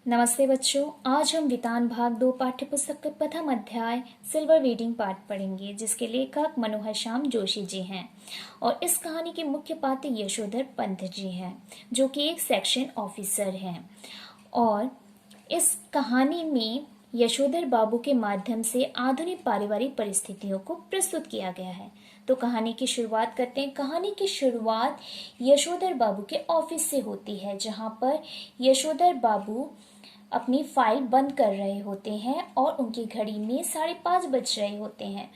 नमस्ते बच्चों। आज हम वितान भाग 2 पाठ्य पुस्तक के प्रथम अध्याय सिल्वर वेडिंग पार्ट पढ़ेंगे, जिसके लेखक मनोहर श्याम जोशी जी हैं और इस कहानी के मुख्य पात्र यशोधर पंत जी हैं, जो कि एक सेक्शन ऑफिसर हैं। और इस कहानी में यशोधर बाबू के माध्यम से आधुनिक पारिवारिक परिस्थितियों को प्रस्तुत किया गया है। तो कहानी की शुरुआत करते हैं। कहानी की शुरुआत यशोधर बाबू के ऑफिस से होती है, जहां पर यशोधर बाबू अपनी फाइल बंद कर रहे होते हैं और उनकी घड़ी में 5:30 बज रहे होते हैं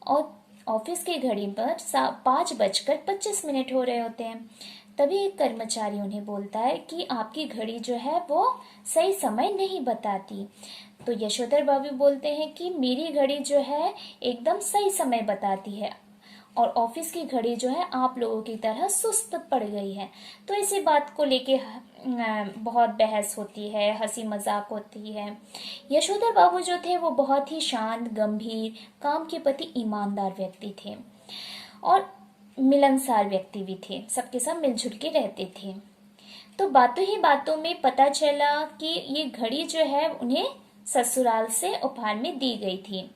और ऑफिस की घड़ी पर 5:25 हो रहे होते हैं। तभी एक कर्मचारी उन्हें बोलता है कि आपकी घड़ी जो है वो सही समय नहीं बताती। तो यशोधर बाबू बोलते हैं कि मेरी घड़ी जो है एकदम सही समय बताती है और ऑफिस की घड़ी जो है आप लोगों की तरह सुस्त पड़ गई है। तो इसी बात को लेके बहुत बहस होती है, हंसी मजाक होती है। यशोधर बाबू जो थे वो बहुत ही शांत, गंभीर, काम के प्रति ईमानदार व्यक्ति थे और मिलनसार व्यक्ति भी थे। सबके साथ मिलजुल के रहते थे। तो बातों ही बातों में पता चला कि ये घड़ी जो है उन्हें ससुराल से उपहार में दी गई थी।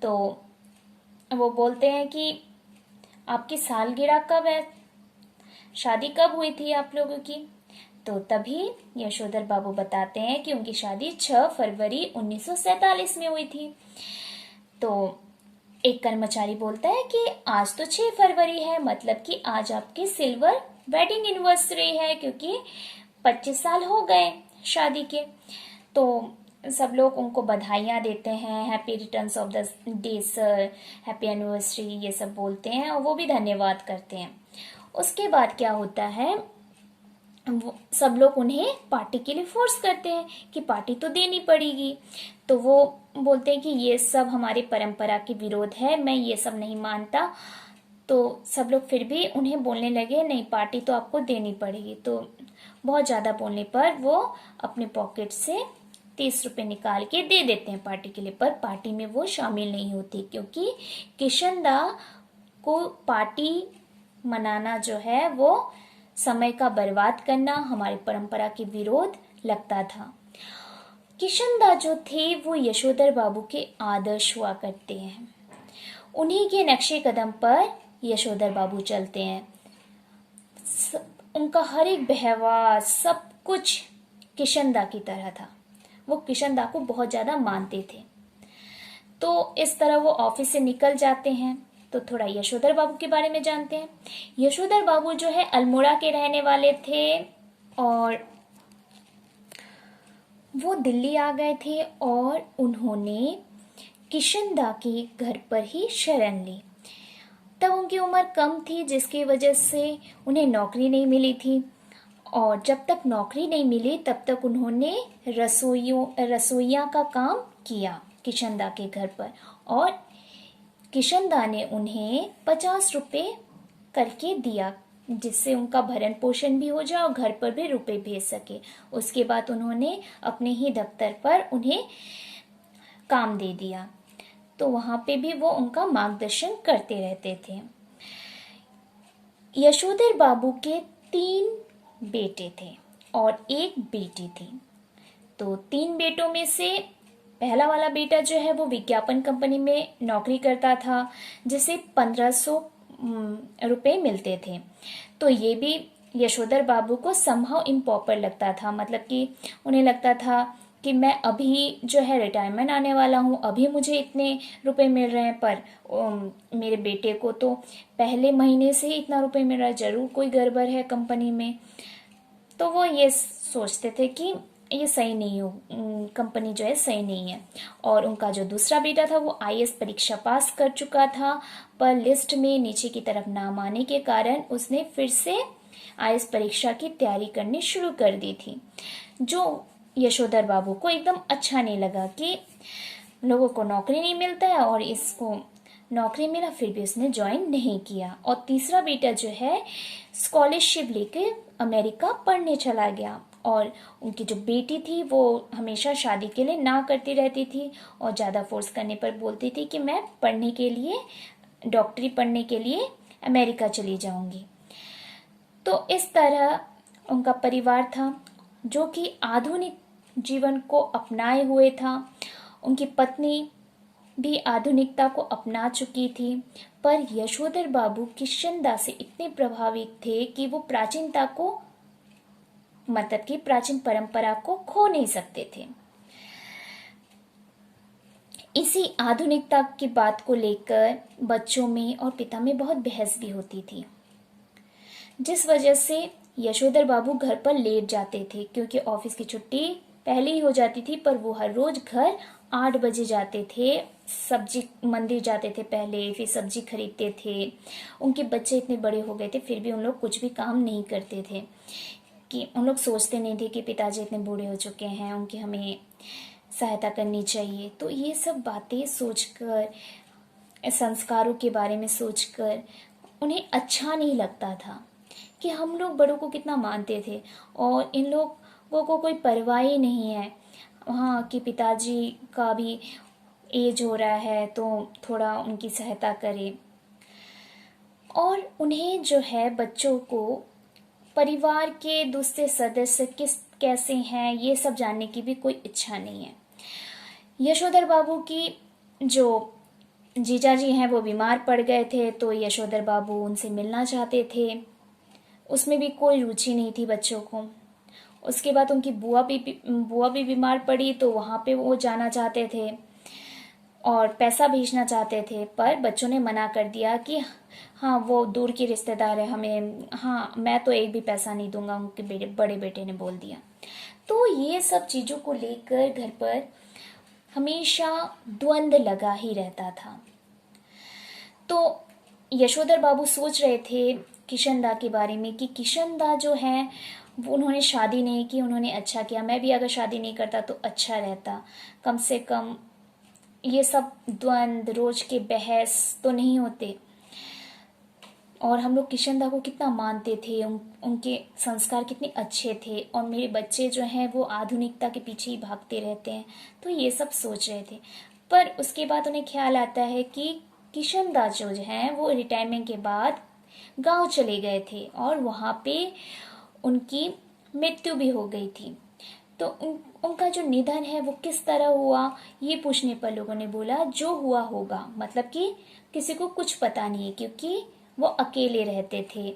तो वो बोलते हैं कि आपकी सालगिरह कब है, शादी कब हुई थी आप लोगों की। तो तभी यशोधर बाबू बताते हैं कि उनकी शादी 6 फरवरी 1947 में हुई थी। तो एक कर्मचारी बोलता है कि आज तो 6 फरवरी है, मतलब कि आज आपकी सिल्वर वेडिंग एनिवर्सरी है, क्योंकि 25 साल हो गए शादी के। तो सब लोग उनको बधाइयाँ देते हैं, happy returns of the day sir, happy anniversary, ये सब बोलते हैं और वो भी धन्यवाद करते हैं। उसके बाद क्या होता है, सब लोग उन्हें पार्टी के लिए फोर्स करते हैं कि पार्टी तो देनी पड़ेगी। तो वो बोलते हैं कि ये सब हमारी परंपरा के विरोध है, मैं ये सब नहीं मानता। तो सब लोग फिर भी उन्हें बोलने लगे, नहीं पार्टी तो आपको देनी पड़ेगी। तो बहुत ज़्यादा बोलने पर वो अपने पॉकेट से 30 रुपए निकाल के दे देते हैं पार्टी के लिए। पर पार्टी में वो शामिल नहीं होती, क्योंकि किशनदा को पार्टी मनाना जो है वो समय का बर्बाद करना, हमारी परंपरा के विरोध लगता था। किशनदा जो थे वो यशोधर बाबू के आदर्श हुआ करते हैं। उन्हीं के नक्शे कदम पर यशोधर बाबू चलते हैं। उनका हर एक व्यवहार, सब कुछ किशनदा की तरह था। वो किशनदा को बहुत ज्यादा मानते थे। तो इस तरह वो ऑफिस से निकल जाते हैं। तो थोड़ा यशोधर बाबू के बारे में जानते हैं। यशोधर बाबू जो है अल्मोड़ा के रहने वाले थे और वो दिल्ली आ गए थे और उन्होंने किशनदा के घर पर ही शरण ली। तब उनकी उम्र कम थी, जिसकी वजह से उन्हें नौकरी नहीं मिली थी और जब तक नौकरी नहीं मिली तब तक उन्होंने रसोइया का काम किया किशनदा के घर पर और किशनदा ने उन्हें 50 रुपए करके दिया, जिससे उनका भरण पोषण भी हो जाए और घर पर भी रुपए भेज सके। उसके बाद उन्होंने अपने ही दफ्तर पर उन्हें काम दे दिया। तो वहां पे भी वो उनका मार्गदर्शन करते रहते थे। यशोधर बाबू के 3 बेटे थे और एक बेटी थी। तो 3 बेटों में से पहला वाला बेटा जो है वो विज्ञापन कंपनी में नौकरी करता था, जिसे 1500 रुपए मिलते थे। तो ये भी यशोधर बाबू को समहाउ इम्प्रॉपर लगता था, मतलब कि उन्हें लगता था कि मैं अभी जो है रिटायरमेंट आने वाला हूँ, अभी मुझे इतने रुपए मिल रहे हैं, पर मेरे बेटे को तो पहले महीने से ही इतना रुपए मिल रहा है, जरूर कोई गड़बड़ है कंपनी में। तो वो ये सोचते थे कि ये सही नहीं हो, कंपनी जो है सही नहीं है। और उनका जो दूसरा बेटा था वो आईएएस परीक्षा पास कर चुका था, पर लिस्ट में नीचे की तरफ नाम आने के कारण उसने फिर से आईएएस परीक्षा की तैयारी करनी शुरू कर दी थी, जो यशोधर बाबू को एकदम अच्छा नहीं लगा कि लोगों को नौकरी नहीं मिलता है और इसको नौकरी मिला फिर भी उसने ज्वाइन नहीं किया। और तीसरा बेटा जो है स्कॉलरशिप लेके अमेरिका पढ़ने चला गया और उनकी जो बेटी थी वो हमेशा शादी के लिए ना करती रहती थी और ज़्यादा फोर्स करने पर बोलती थी कि मैं पढ़ने के लिए, डॉक्टरी पढ़ने के लिए अमेरिका चली जाऊंगी। तो इस तरह उनका परिवार था, जो कि आधुनिक जीवन को अपनाए हुए था। उनकी पत्नी भी आधुनिकता को अपना चुकी थी, पर यशोधर बाबू किशनदा से इतने प्रभावित थे कि वो प्राचीनता को, मतलब कि प्राचीन परंपरा को खो नहीं सकते थे। इसी आधुनिकता की बात को लेकर बच्चों में और पिता में बहुत बहस भी होती थी, जिस वजह से यशोधर बाबू घर पर लेट जाते थे, क्योंकि ऑफिस की छुट्टी पहले ही हो जाती थी। पर वो हर रोज घर 8 बजे जाते थे, सब्जी मंदिर जाते थे पहले, फिर सब्जी खरीदते थे। उनके बच्चे इतने बड़े हो गए थे, फिर भी उन लोग कुछ भी काम नहीं करते थे, कि उन लोग सोचते नहीं थे कि पिताजी इतने बूढ़े हो चुके हैं, उनकी हमें सहायता करनी चाहिए। तो ये सब बातें सोचकर, संस्कारों के बारे में सोचकर उन्हें अच्छा नहीं लगता था कि हम लोग बड़ों को कितना मानते थे और इन लोगों को कोई परवाह ही नहीं है। हाँ, कि पिताजी का भी एज हो रहा है तो थोड़ा उनकी सहायता करें। और उन्हें जो है बच्चों को परिवार के दूसरे सदस्य कैसे हैं ये सब जानने की भी कोई इच्छा नहीं है। यशोधर बाबू की जो जीजाजी हैं वो बीमार पड़ गए थे, तो यशोधर बाबू उनसे मिलना चाहते थे। उसमें भी कोई रुचि नहीं थी बच्चों को। उसके बाद उनकी बुआ भी बीमार पड़ी, तो वहां पे वो जाना चाहते थे और पैसा भेजना चाहते थे, पर बच्चों ने मना कर दिया कि हाँ वो दूर की रिश्तेदार है, हमें, हाँ मैं तो एक भी पैसा नहीं दूंगा, उनके बड़े बेटे ने बोल दिया। तो ये सब चीजों को लेकर घर पर हमेशा द्वंद्व लगा ही रहता था। तो यशोधर बाबू सोच रहे थे किशनदा के बारे में कि किशनदा जो है वो, उन्होंने शादी नहीं की, उन्होंने अच्छा किया। मैं भी अगर शादी नहीं करता तो अच्छा रहता, कम से कम ये सब द्वंद्व, रोज के बहस तो नहीं होते। और हम लोग किशनदा को कितना मानते थे, उनके संस्कार कितने अच्छे थे, और मेरे बच्चे जो हैं वो आधुनिकता के पीछे ही भागते रहते हैं। तो ये सब सोच रहे थे। पर उसके बाद उन्हें ख्याल आता है कि किशनदा जो हैं वो रिटायरमेंट के बाद गांव चले गए थे और वहां पे उनकी मृत्यु भी हो गई थी। तो उनका जो निधन है वो किस तरह हुआ, ये पूछने पर लोगों ने बोला जो हुआ होगा, मतलब कि किसी को कुछ पता नहीं है, क्योंकि वो अकेले रहते थे।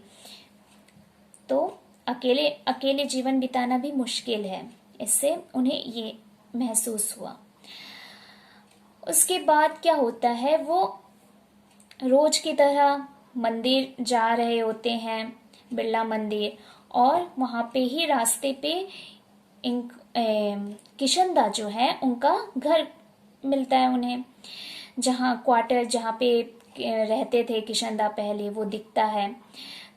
तो अकेले अकेले जीवन बिताना भी मुश्किल है, इससे उन्हें ये महसूस हुआ। उसके बाद क्या होता है, वो रोज की तरह मंदिर जा रहे होते हैं, बिरला मंदिर, और वहां पे ही रास्ते पे किशनदा जो है उनका घर मिलता है उन्हें, जहाँ क्वार्टर जहाँ पे रहते थे किशनदा पहले, वो दिखता है।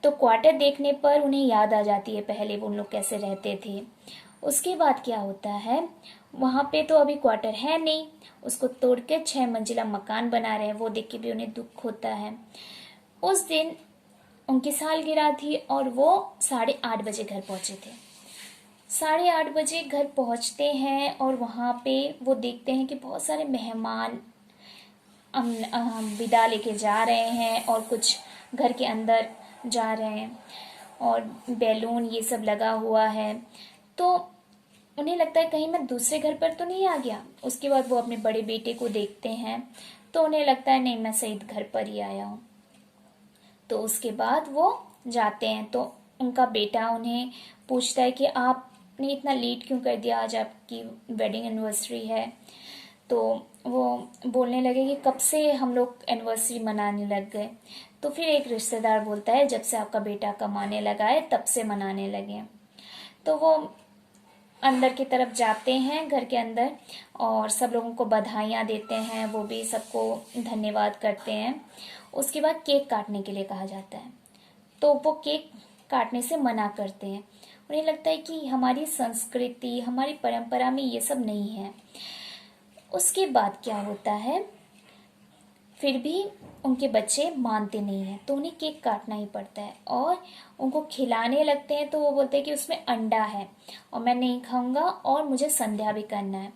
तो क्वार्टर देखने पर उन्हें याद आ जाती है पहले वो उन लोग कैसे रहते थे। उसके बाद क्या होता है, वहां पे तो अभी क्वार्टर है नहीं, उसको तोड़ के 6 मंजिला मकान बना रहे हैं, वो देख के भी उन्हें दुख होता है। उस दिन उनकी सालगिरह थी और वो 8:30 बजे घर पहुंचे थे। 8:30 बजे घर पहुंचते हैं और वहां पे वो देखते हैं कि बहुत सारे मेहमान विदा लेके जा रहे हैं और कुछ घर के अंदर जा रहे हैं, और बैलून ये सब लगा हुआ है। तो उन्हें लगता है कहीं मैं दूसरे घर पर तो नहीं आ गया। उसके बाद वो अपने बड़े बेटे को देखते हैं, तो उन्हें लगता है नहीं, मैं सही घर पर ही आया हूँ। तो उसके बाद वो जाते हैं, तो उनका बेटा उन्हें पूछता है कि आपने इतना लेट क्यों कर दिया, आज आपकी वेडिंग एनिवर्सरी है। तो वो बोलने लगे कि कब से हम लोग एनिवर्सरी मनाने लग गए। तो फिर एक रिश्तेदार बोलता है जब से आपका बेटा कमाने लगा है तब से मनाने लगे। तो वो अंदर की तरफ जाते हैं घर के अंदर और सब लोगों को बधाइयाँ देते हैं, वो भी सबको धन्यवाद करते हैं। उसके बाद केक काटने के लिए कहा जाता है, तो वो केक काटने से मना करते हैं। उन्हें लगता है कि हमारी संस्कृति, हमारी परंपरा में ये सब नहीं है। उसके बाद क्या होता है, फिर भी उनके बच्चे मानते नहीं हैं, तो उन्हें केक काटना ही पड़ता है और उनको खिलाने लगते हैं। तो वो बोलते हैं कि उसमें अंडा है और मैं नहीं खाऊंगा और मुझे संध्या भी करना है।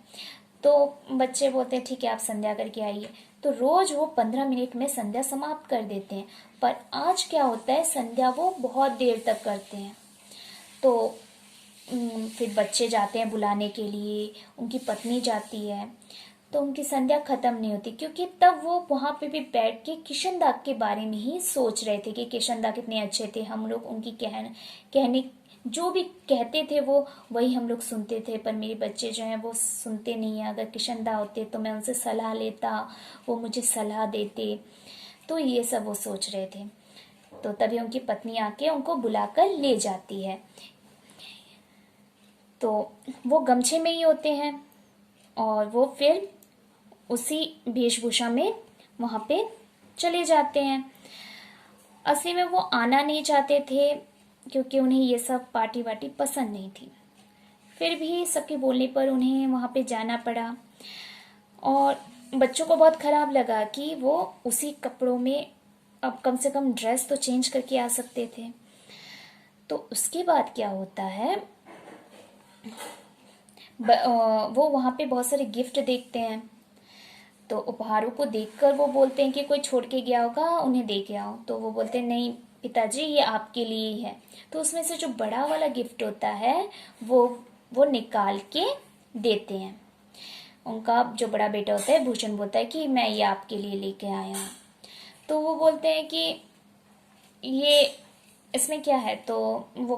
तो बच्चे बोलते हैं ठीक है, आप संध्या करके आइए। तो रोज वो 15 मिनट में संध्या समाप्त कर देते हैं, पर आज क्या होता है, संध्या वो बहुत देर तक करते हैं। तो फिर बच्चे जाते हैं बुलाने के लिए, उनकी पत्नी जाती है, तो उनकी संध्या खत्म नहीं होती, क्योंकि तब वो वहां पे भी बैठ के किशनदा के बारे में ही सोच रहे थे कि किशनदा कितने अच्छे थे, हम लोग उनकी कहने जो भी कहते थे वो वही हम लोग सुनते थे, पर मेरे बच्चे जो हैं वो सुनते नहीं है। अगर किशनदा होते तो मैं उनसे सलाह लेता, वो मुझे सलाह देते। तो ये सब वो सोच रहे थे। तो तभी उनकी पत्नी आके उनको बुलाकर ले जाती है। तो वो गमछे में ही होते हैं और वो फिर उसी वेशभूषा में वहां पे चले जाते हैं। असली में वो आना नहीं चाहते थे, क्योंकि उन्हें ये सब पार्टी वार्टी पसंद नहीं थी। फिर भी सबके बोलने पर उन्हें वहां पे जाना पड़ा। और बच्चों को बहुत खराब लगा कि वो उसी कपड़ों में, अब कम से कम ड्रेस तो चेंज करके आ सकते थे। तो उसके बाद क्या होता है, वो वहां पे बहुत सारे गिफ्ट देखते हैं। तो उपहारों को देखकर वो बोलते हैं कि कोई छोड़ के गया होगा, उन्हें दे के आओ। तो वो बोलते हैं नहीं पिताजी, ये आपके लिए ही है। तो उसमें से जो बड़ा वाला गिफ्ट होता है वो निकाल के देते हैं। उनका जो बड़ा बेटा होता है भूषण बोलता है कि मैं ये आपके लिए लेके आया हूँ। तो वो बोलते हैं कि ये इसमें क्या है। तो वो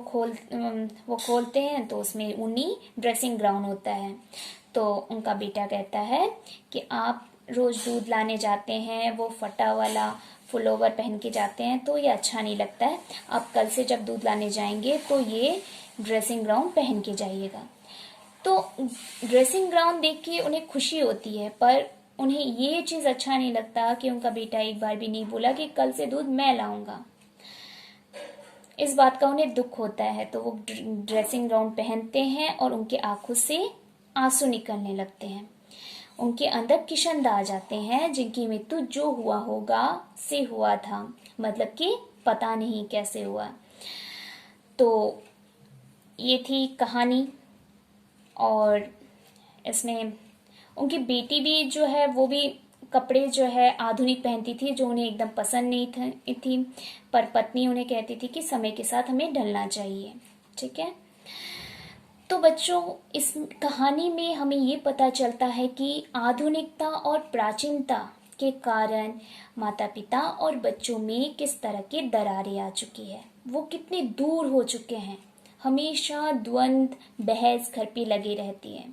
खोलते हैं तो उसमें ऊनी ड्रेसिंग ग्राउंड होता है। तो उनका बेटा कहता है कि आप रोज दूध लाने जाते हैं, वो फटा वाला फुलोवर पहन के जाते हैं, तो ये अच्छा नहीं लगता है। आप कल से जब दूध लाने जाएंगे तो ये ड्रेसिंग ग्राउंड पहन के जाइएगा। तो ड्रेसिंग ग्राउंड देख के उन्हें खुशी होती है, पर उन्हें ये चीज अच्छा नहीं लगता कि उनका बेटा एक बार भी नहीं बोला कि कल से दूध मैं लाऊंगा। इस बात का उन्हें दुख होता है। तो वो ड्रेसिंग ग्राउंड पहनते हैं और उनके आंखों से आंसू निकलने लगते हैं। उनके अंदर किशनदा आ जाते हैं, जिनकी मृत्यु जो हुआ होगा से हुआ था, मतलब कि पता नहीं कैसे हुआ। तो ये थी कहानी। और इसमें उनकी बेटी भी जो है वो भी कपड़े जो है आधुनिक पहनती थी, जो उन्हें एकदम पसंद नहीं थी। पर पत्नी उन्हें कहती थी कि समय के साथ हमें ढलना चाहिए। ठीक है। तो बच्चों, इस कहानी में हमें ये पता चलता है कि आधुनिकता और प्राचीनता के कारण माता पिता और बच्चों में किस तरह की दरारें आ चुकी है, वो कितने दूर हो चुके हैं। हमेशा द्वंद्व बहस घर पे लगी रहती है,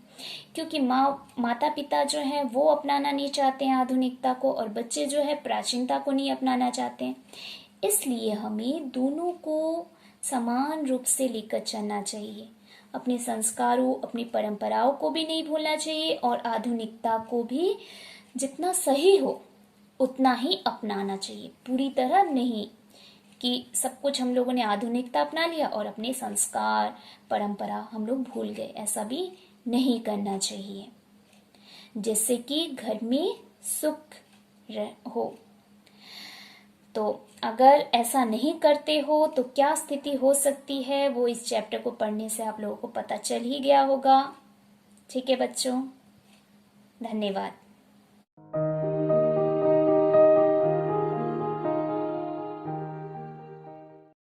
क्योंकि माता पिता जो है वो अपनाना नहीं चाहते हैं आधुनिकता को, और बच्चे जो है प्राचीनता को नहीं अपनाना चाहते हैं। इसलिए हमें दोनों को समान रूप से लेकर चलना चाहिए। अपने संस्कारों, अपनी परंपराओं को भी नहीं भूलना चाहिए, और आधुनिकता को भी जितना सही हो उतना ही अपनाना चाहिए। पूरी तरह नहीं कि सब कुछ हम लोगों ने आधुनिकता अपना लिया और अपने संस्कार परंपरा हम लोग भूल गए। ऐसा भी नहीं करना चाहिए, जिससे कि घर में सुख हो। तो अगर ऐसा नहीं करते हो तो क्या स्थिति हो सकती है, वो इस चैप्टर को पढ़ने से आप लोगों को पता चल ही गया होगा। ठीक है बच्चों, धन्यवाद।